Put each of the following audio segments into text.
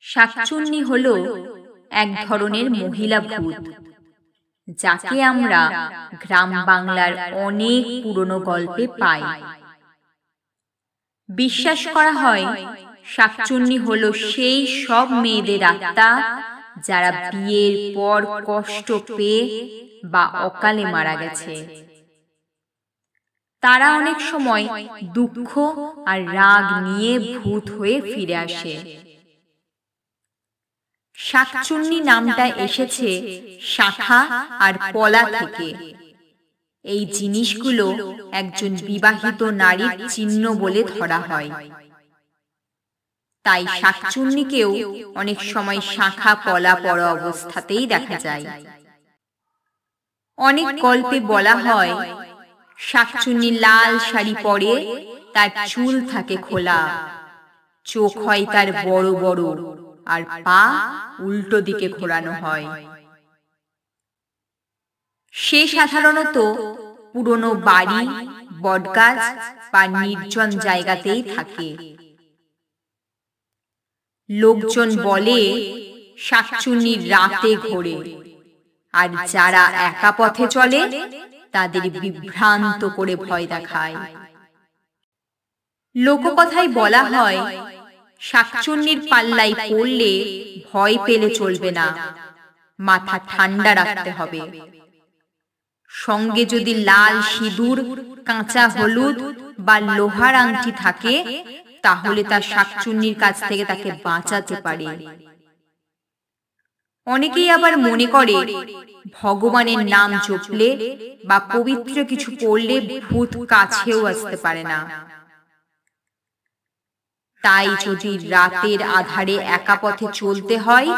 শাকচুন্নি হল এক ধরনের মহিলা ভূত, যাকে আমরা গ্রাম বাংলার অনেক পুরনো গল্পে পাই। বিশ্বাস করা হয় শাকচুন্নি হল সেই সব মেয়েদের আত্মা যারা বিয়ের পর কষ্ট পেয়ে বা অকালে মারা গেছে। তারা অনেক সময় দুঃখ আর রাগ নিয়ে ভূত হয়ে ফিরে আসে। শাকচুন্নি নামটা এসেছে শাখা আর পলা থেকে। এই জিনিসগুলো একজন বিবাহিত নারীর চিহ্ন বলে ধরা হয়। তাই শাকচুন্নিকেও অনেক সময় শাখা পলা পরা অবস্থাতেই দেখা যায়। অনেক গল্পে বলা হয় শাকচুন্নি লাল শাড়ি পরে, তার চুল থাকে খোলা, চোখ হয় তার বড় বড়, আর পা উল্টো দিকে ঘোরানো হয়। সে সাধারণত পুরনো বাড়ি, বটগাছ বা নির্জন জায়গাতেই থাকে। লোকজন বলে শাকচুন্নি রাতে ঘোরে, আর যারা একা পথে চলে তাদের বিভ্রান্ত করে ভয় দেখায়। লোককথায় বলা হয় শাকচুন্নির পাল্লায় পড়লে ভয় পেলে চলবে না, মাথা ঠান্ডা রাখতে হবে। সঙ্গে যদি লাল সিঁদুর, কাঁচা হলুদ বা লোহার আংটি থাকে, তাহলে তা শাকচুন্নির কাছ থেকে তাকে বাঁচাতে পারে। অনেকেই আবার মনে করে ভগবানের নাম জপলে বা পবিত্র কিছু পড়লে ভূত কাছেও আসতে পারে না। তাই যদি রাতের আধারে একা পথে চলতে হয়,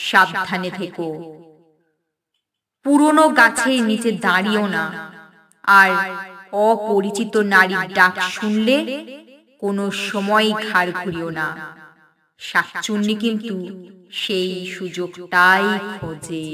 সাবধানে থেকো। পুরনো গাছের নিচে দাঁড়িও না, আর অপরিচিত নারীর ডাক শুনলে কোনো সময় ঘাড় ঘুরিও না। শাকচুন্নি কিন্তু সেই সুযোগটাই খোঁজে।